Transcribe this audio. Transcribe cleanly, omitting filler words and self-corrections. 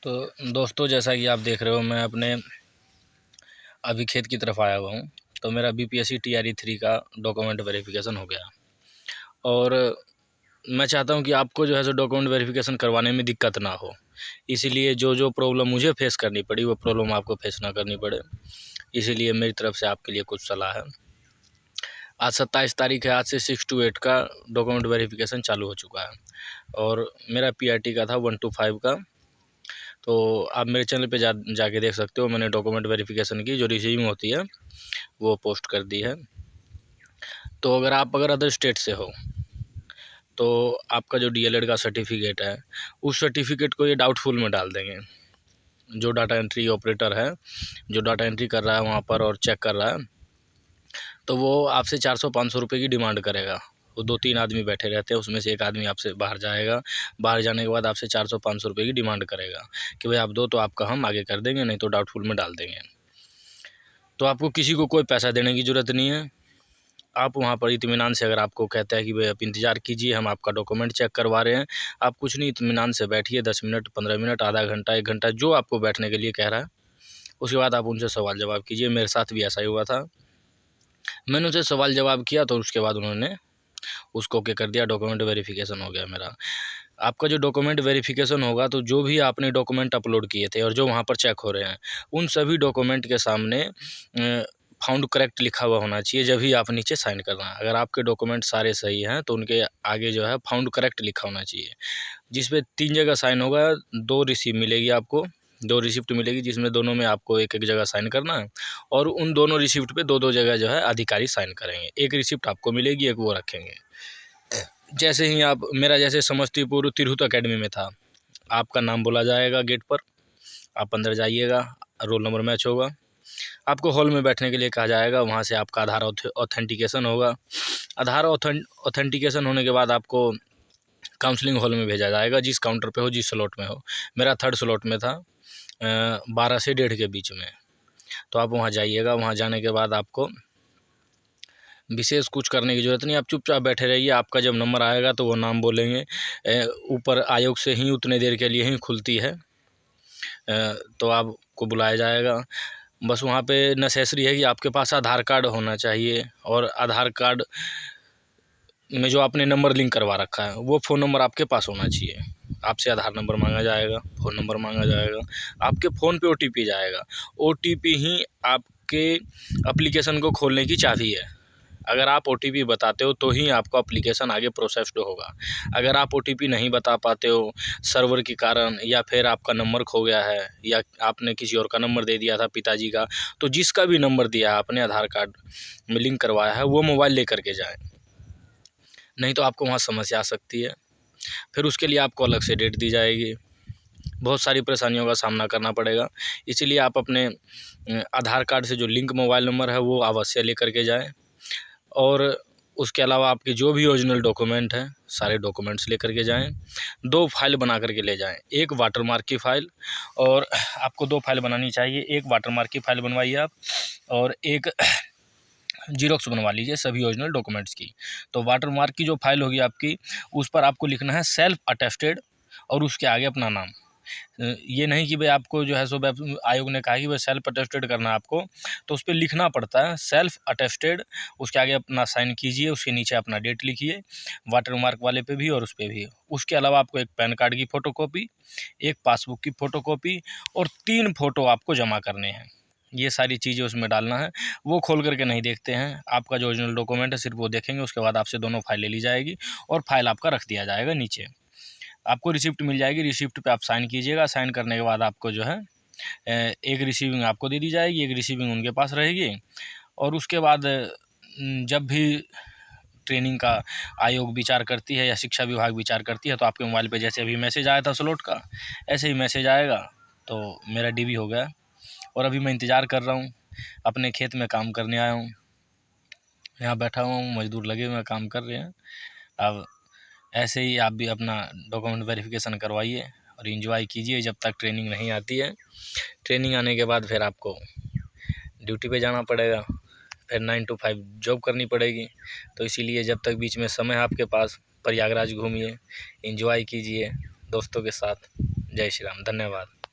तो दोस्तों, जैसा कि आप देख रहे हो, मैं अपने अभी खेत की तरफ आया हुआ हूँ। तो मेरा बीपीएससी टीआरई 3 का डॉक्यूमेंट वेरिफिकेशन हो गया और मैं चाहता हूँ कि आपको जो है सो डॉक्यूमेंट वेरिफिकेशन करवाने में दिक्कत ना हो। इसीलिए जो जो प्रॉब्लम मुझे फेस करनी पड़ी वो प्रॉब्लम आपको फेस ना करनी पड़े, इसीलिए मेरी तरफ से आपके लिए कुछ सलाह है। आज 27 तारीख है। आज से 6 to 8 का डॉक्यूमेंट वेरिफिकेशन चालू हो चुका है और मेरा पीआरटी का था 1 to 5 का। तो आप मेरे चैनल पे जाके देख सकते हो, मैंने डॉक्यूमेंट वेरिफिकेशन की जो रिसीविंग होती है वो पोस्ट कर दी है। तो अगर अदर स्टेट से हो तो आपका जो डीएलएड का सर्टिफिकेट है उस सर्टिफिकेट को ये डाउटफुल में डाल देंगे। जो डाटा एंट्री ऑपरेटर है, जो डाटा एंट्री कर रहा है वहाँ पर और चेक कर रहा है, तो वो आपसे 400-500 रुपये की डिमांड करेगा। वो 2-3 आदमी बैठे रहते हैं, उसमें से एक आदमी आपसे बाहर जाएगा। बाहर जाने के बाद आपसे 400-500 रुपये की डिमांड करेगा कि भाई आप दो तो आपका हम आगे कर देंगे, नहीं तो डाउटफुल में डाल देंगे। तो आपको किसी को कोई पैसा देने की ज़रूरत नहीं है। आप वहाँ पर इत्मीनान से, अगर आपको कहता है कि भाई आप इंतज़ार कीजिए, हम आपका डॉक्यूमेंट चेक करवा रहे हैं, आप कुछ नहीं, इत्मीनान से बैठिए 10 मिनट, 15 मिनट, आधा घंटा, 1 घंटा, जो आपको बैठने के लिए कह रहा है। उसके बाद आप उनसे सवाल जवाब कीजिए। मेरे साथ भी ऐसा ही हुआ था। मैंने उनसे सवाल जवाब किया तो उसके बाद उन्होंने उसको ओके कर दिया, डॉक्यूमेंट वेरिफिकेशन हो गया मेरा। आपका जो डॉक्यूमेंट वेरिफिकेशन होगा तो जो भी आपने डॉक्यूमेंट अपलोड किए थे और जो वहाँ पर चेक हो रहे हैं, उन सभी डॉक्यूमेंट के सामने फाउंड करेक्ट लिखा हुआ होना चाहिए, जब ही आप नीचे साइन करना है। अगर आपके डॉक्यूमेंट सारे सही हैं तो उनके आगे जो है फाउंड करेक्ट लिखा होना चाहिए, जिस पे 3 जगह साइन होगा। 2 रिसीप्ट मिलेगी आपको, 2 रिसिप्ट मिलेगी, जिसमें दोनों में आपको एक एक जगह साइन करना है और उन दोनों रिसिप्ट पे 2-2 जगह जो है अधिकारी साइन करेंगे। एक रिसिप्ट आपको मिलेगी, एक वो रखेंगे। जैसे ही आप, मेरा जैसे समस्तीपुर तिरहुत अकेडमी में था, आपका नाम बोला जाएगा गेट पर, आप अंदर जाइएगा, रोल नंबर मैच होगा, आपको हॉल में बैठने के लिए कहा जाएगा। वहाँ से आपका आधार ऑथेंटिकेशन होगा। आधार ऑथेंटिकेशन होने के बाद आपको काउंसलिंग हॉल में भेजा जाएगा, जिस काउंटर पे हो, जिस स्लॉट में हो। मेरा 3rd स्लॉट में था, 12 से 1:30 के बीच में। तो आप वहाँ जाइएगा। वहाँ जाने के बाद आपको विशेष कुछ करने की ज़रूरत नहीं, आप चुपचाप बैठे रहिए। आपका जब नंबर आएगा तो वो नाम बोलेंगे। ऊपर आयोग से ही उतने देर के लिए ही खुलती है, तो आपको बुलाया जाएगा। बस वहाँ पे नेसेसरी है कि आपके पास आधार कार्ड होना चाहिए और आधार कार्ड में जो आपने नंबर लिंक करवा रखा है वो फ़ोन नंबर आपके पास होना चाहिए। आपसे आधार नंबर मांगा जाएगा, फ़ोन नंबर मांगा जाएगा, आपके फ़ोन पे ओटीपी जाएगा। ओटीपी ही आपके एप्लीकेशन को खोलने की चाबी है। अगर आप ओटीपी बताते हो तो ही आपका एप्लीकेशन आगे प्रोसेस्ड होगा। अगर आप ओटीपी नहीं बता पाते हो सर्वर के कारण, या फिर आपका नंबर खो गया है, या आपने किसी और का नंबर दे दिया था पिताजी का, तो जिसका भी नंबर दिया है आपने आधार कार्ड में लिंक करवाया है वो मोबाइल लेकर के जाएं, नहीं तो आपको वहाँ समस्या आ सकती है। फिर उसके लिए आपको अलग से डेट दी जाएगी। बहुत सारी परेशानियों का सामना करना पड़ेगा। इसीलिए आप अपने आधार कार्ड से जो लिंक मोबाइल नंबर है वो अवश्य लेकर के जाएं। और उसके अलावा आपके जो भी ओरिजिनल डॉक्यूमेंट हैं सारे डॉक्यूमेंट्स लेकर के जाएं। 2 फाइल बना करके ले जाएं, एक वाटरमार्क की फ़ाइल, और आपको 2 फाइल बनानी चाहिए। एक वाटरमार्क की फ़ाइल बनवाइए आप, और एक जीरोक्स बनवा लीजिए सभी ओरिजिनल डॉक्यूमेंट्स की। तो वाटरमार्क की जो फाइल होगी आपकी, उस पर आपको लिखना है सेल्फ अटेस्टेड और उसके आगे अपना नाम। ये नहीं कि भाई आपको जो है सो आयोग ने कहा कि भाई सेल्फ अटेस्टेड करना है आपको, तो उस पर लिखना पड़ता है सेल्फ अटेस्टेड, उसके आगे अपना साइन कीजिए, उसके नीचे अपना डेट लिखिए, वाटरमार्क वाले पे भी और उस पर भी। उसके अलावा आपको एक पैन कार्ड की फ़ोटोकॉपी, एक पासबुक की फ़ोटोकॉपी और 3 फ़ोटो आपको जमा करने हैं। ये सारी चीज़ें उसमें डालना है। वो खोल करके नहीं देखते हैं, आपका जो ओरिजिनल डॉक्यूमेंट है सिर्फ वो देखेंगे। उसके बाद आपसे दोनों फाइलें ली जाएगी और फाइल आपका रख दिया जाएगा नीचे। आपको रिसिप्ट मिल जाएगी, रिसिप्ट पे आप साइन कीजिएगा। साइन करने के बाद आपको जो है एक रिसीविंग आपको दे दी जाएगी, एक रिसीविंग उनके पास रहेगी। और उसके बाद जब भी ट्रेनिंग का आयोग विचार करती है या शिक्षा विभाग विचार करती है, तो आपके मोबाइल पे जैसे अभी मैसेज आया था स्लॉट का, ऐसे ही मैसेज आएगा। तो मेरा डीवी हो गया और अभी मैं इंतज़ार कर रहा हूँ। अपने खेत में काम करने आया हूँ, यहाँ बैठा हुआ हूँ, मज़दूर लगे हुए हैं, काम कर रहे हैं। अब ऐसे ही आप भी अपना डॉक्यूमेंट वेरिफिकेशन करवाइए और एंजॉय कीजिए जब तक ट्रेनिंग नहीं आती है। ट्रेनिंग आने के बाद फिर आपको ड्यूटी पे जाना पड़ेगा, फिर 9 to 5 जॉब करनी पड़ेगी। तो इसीलिए जब तक बीच में समय है आपके पास, प्रयागराज घूमिए, एंजॉय कीजिए दोस्तों के साथ। जय श्री राम, धन्यवाद।